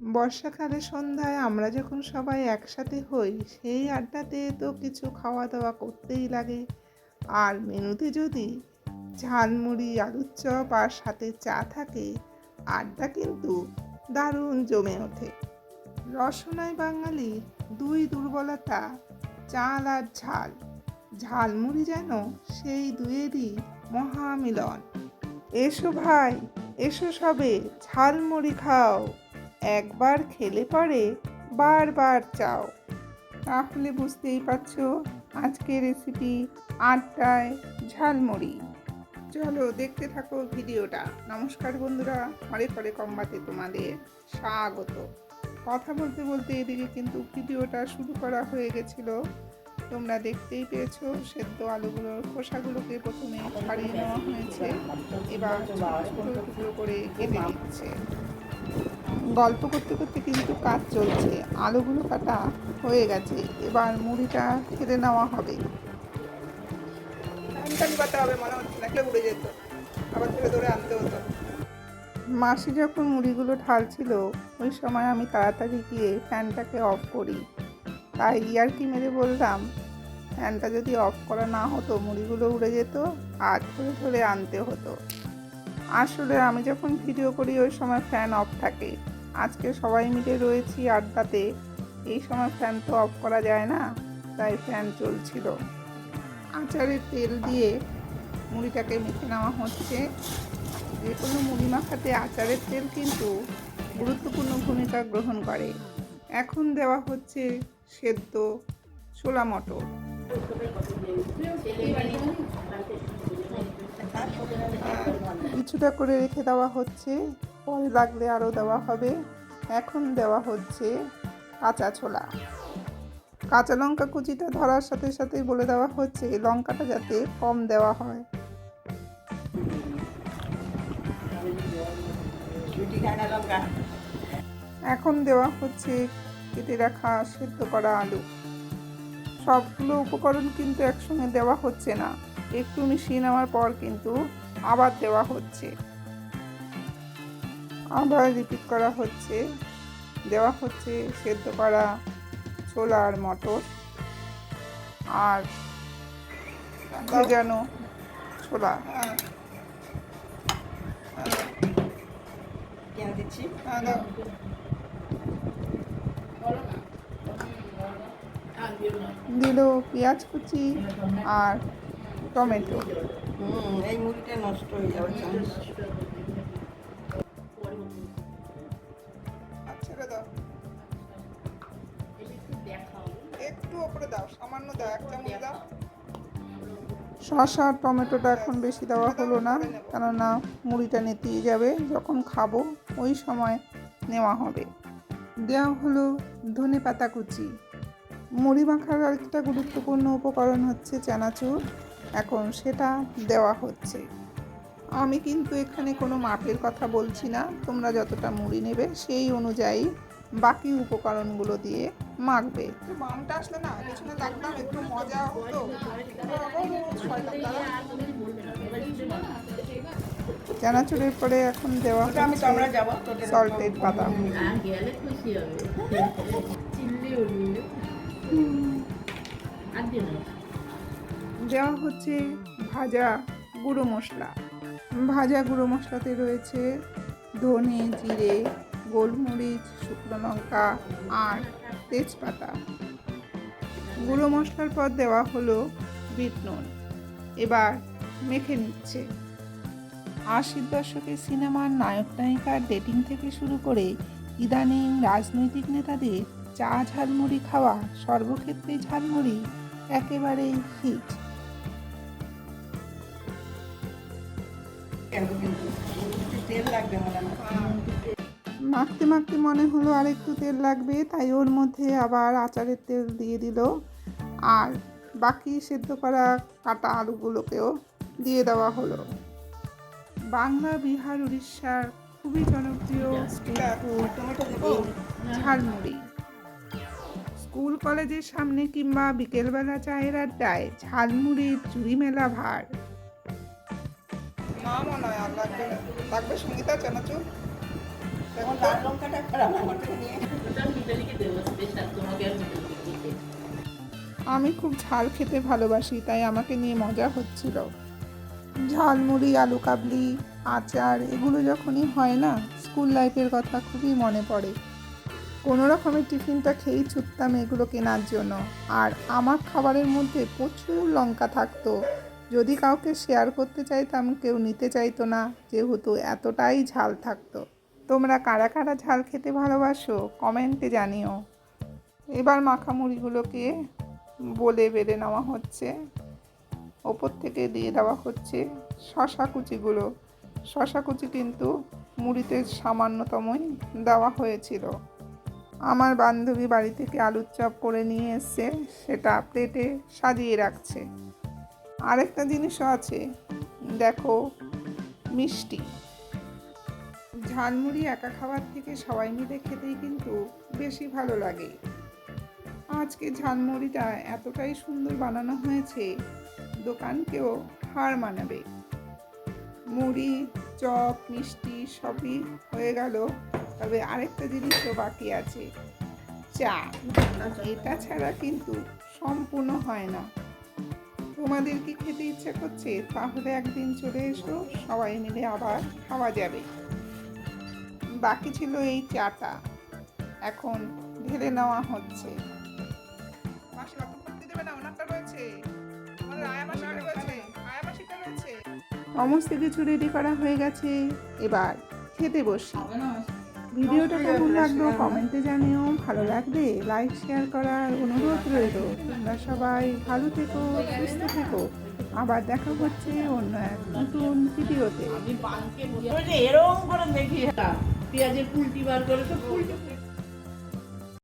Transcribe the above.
বর্ষাকালে সন্ধ্যায় আমরা যখন সবাই একসাথে হই সেই আড্ডাতে তো কিছু খাওয়া দাওয়া করতেই লাগে। আর মেনুতে যদি ঝালমুড়ি, আলুর চপ আর সাথে চা থাকে, আড্ডা কিন্তু দারুণ জমে ওঠে। রসনাই বাঙালির দুই দুর্বলতা, চাল আর ঝাল। ঝালমুড়ি যেন সেই দুয়েরই মহামিলন। এসো ভাই, এসো সবে ঝালমুড়ি খাও, একবার খেলে পরে বারবার চাও। তাহলে বুঝতেই পারছো আজকের রেসিপি আড্ডায় ঝালমুড়ি। চলো দেখতে থাকো ভিডিওটা। নমস্কার বন্ধুরা, হরে হরে কম্বাতে তোমাদের স্বাগত। কথা বলতে বলতে এদিকে কিন্তু ভিডিওটা শুরু করা হয়ে গেছিল। তোমরা দেখতেই পেয়েছো, সেদ্ধ আলুগুলোর খোসাগুলোকে প্রথমে ছাড়িয়ে নেওয়া হয়েছে, এবার ছোট টুকরো করে কেটে নিচ্ছে। গল্প করতে করতে কিন্তু কাজ চলছে। আলুগুলো কাটা হয়ে গেছে, এবার মুড়িটা ঢেলে নেওয়া হবে। মনে হচ্ছে না, উড়ে যেত, আবার ধরে ধরে আনতে হতো। মাসি যখন মুড়িগুলো ঢালছিল ওই সময় আমি তাড়াতাড়ি গিয়ে ফ্যানটাকে অফ করি। তাই ইয়ার্কি মেরে বললাম, ফ্যানটা যদি অফ করা না হতো মুড়িগুলো উড়ে যেত আর ধরে ধরে আনতে হতো। আসলে আমি যখন ভিডিও করি ওই সময় ফ্যান অফ থাকে। আজকে সবাই মিলে রয়েছি আড্ডাতে, এই সময় ফ্যান তো অফ করা যায় না, তাই ফ্যান চলছিল। আচারের তেল দিয়ে মুড়িটাকে মেখে নেওয়া হচ্ছে। যে কোনো মুড়ি মাখাতে আচারের তেল কিন্তু গুরুত্বপূর্ণ ভূমিকা গ্রহণ করে। এখন দেওয়া হচ্ছে সেদ্ধ ছোলা মটর। কিছুটা করে রেখে দেওয়া হচ্ছে, পরে লাগলে আরও দেওয়া হবে। এখন দেওয়া হচ্ছে কাঁচা ছোলা। কাঁচা লঙ্কা কুচিটা ধরার সাথে সাথেই বলে দেওয়া হচ্ছে লঙ্কাটা যাতে কম দেওয়া হয়। এখন দেওয়া হচ্ছে কেটে রাখা সেদ্ধ করা আলু। সবগুলো উপকরণ কিন্তু একসঙ্গে দেওয়া হচ্ছে না, একটু মিশিয়ে নেওয়ার পর কিন্তু আবার দেওয়া হচ্ছে, আবার রিপিট করা হচ্ছে। দেওয়া হচ্ছে সেদ্ধ করা ছোলা আর মটর আর ভেজানো ছোলা। দিল পেঁয়াজ কুচি আর টমেটো। এই মুড়িটা নষ্ট হয়ে যাবে। ছেড়ে দাও, একটু ওপরে দাও, সামান্য দাও, এক চামচ দাও। শসা আর টমেটোটা এখন বেশি দেওয়া হলো না, কেননা মুড়িটা নেতিয়ে যাবে, যখন খাবো ওই সময় নেওয়া হবে। দেওয়া হলো ধনে পাতা কুচি। মুড়ি মাখার আরেকটা গুরুত্বপূর্ণ উপকরণ হচ্ছে চানাচুর, এখন সেটা দেওয়া হচ্ছে। আমি কিন্তু এখানে কোনো মাপের কথা বলছি না, তোমরা যতটা মুড়ি নেবে সেই অনুযায়ী বাকি উপকরণগুলো দিয়ে মাখবে। বামটা আসলে না পেছনে লাগতাম, একটু মজা হতো। চানাচুরের পরে এখন দেওয়া হচ্ছে সল্টেড বাদাম। দেওয়া হচ্ছে ভাজা গুঁড়ো মশলা। ভাজা গুঁড়ো মশলাতে রয়েছে ধনে, জিরে, গোলমরিচ, শুকনো লঙ্কা আর তেজপাতা। গুঁড়ো মশলার পর দেওয়া হলো বিট নুন। এবার মেখে নিচ্ছে। 80 দশকের সিনেমার নায়ক নায়িকার ডেটিং থেকে শুরু করে ইদানিং রাজনৈতিক নেতাদের চা ঝালমুড়ি খাওয়া, সর্বক্ষেত্রে ঝালমুড়ি একেবারেই হিট। মাখতে মাখতে মনে হলো আর একটু তেল লাগবে, তাই ওর মধ্যে আবার আচারের তেল দিয়ে দিল আর বাকি সেদ্ধ করা কাটা আলুগুলোকেও দিয়ে দেওয়া হলো। বাংলা, বিহার, উড়িষ্যার খুবই জনপ্রিয় ঝালমুড়ি। স্কুল কলেজের সামনে কিংবা বিকেলবেলা চায়ের আড্ডায় ঝালমুড়ির জুড়ি মেলা ভার। না মনে হয় আর লাগবে, লাগবে সঙ্গীতা চানাচুর। এখন লাল লঙ্কাটা খারাপ আমাকে নিয়ে আমি খুব ঝাল খেতে ভালোবাসি, তাই আমাকে নিয়ে মজা হচ্ছিল। ঝালমুড়ি, আলু কাবলি, আচার এগুলো যখনই হয় না, স্কুল লাইফের কথা খুবই মনে পড়ে। কোনো রকমের টিফিনটা খেয়েই ছুটতাম এগুলো কেনার জন্য। আর আমার খাবারের মধ্যে প্রচুর লঙ্কা থাকতো। যদি কাউকে শেয়ার করতে চাইতাম, কেউ নিতে চাইতো না, যেহেতু এতটাই ঝাল থাকতো। তোমরা কারা কারা ঝাল খেতে ভালোবাসো কমেন্টে জানিও। এবার মাখামুড়িগুলোকে বলে বেড়ে নেওয়া হচ্ছে, ওপর থেকে দিয়ে দেওয়া হচ্ছে শশা কুচিগুলো। শশা কুচি কিন্তু মুড়িতে সামান্যতমই দেওয়া হয়েছিল। আমার বান্ধবী বাড়ি থেকে আলুর চপ করে নিয়ে এসছে, সেটা প্লেটে সাজিয়ে রাখছে। আরেকটা জিনিসও আছে, দেখো, মিষ্টি। ঝালমুড়ি একা খাবার থেকে সবাই মিলে খেতেই কিন্তু বেশি ভালো লাগে। আজকে ঝালমুড়িটা এতটাই সুন্দর বানানো হয়েছে, দোকানকেও হার মানাবে। মুড়ি, চপ, মিষ্টি সবই হয়ে গেল, তবে আরেকটা জিনিসও বাকি আছে, চা। এটা ছাড়া কিন্তু সম্পূর্ণ হয় না। তোমাদের কি খেতে ইচ্ছে করছে? তাহলে একদিন চলে এসো, সবাই মিলে আবার খাওয়া যাবে। বাকি ছিল এই চাটা, এখন ঢেলে নেওয়া হচ্ছে। সমস্ত কিছু রেডি করা হয়ে গেছে, এবার খেতে বসি। ভিডিওটা কেমন লাগলো কমেন্টে জানিও। ভালো লাগলে লাইক শেয়ার করার অনুরোধ রইল। তোমরা সবাই ভালো থেকো, সুস্থ থেকো। আবার দেখা হচ্ছে অন্য এক নতুন ভিডিওতে। এরকম করে দেখি পেঁয়াজের পুলটি বার করে তো পুলটি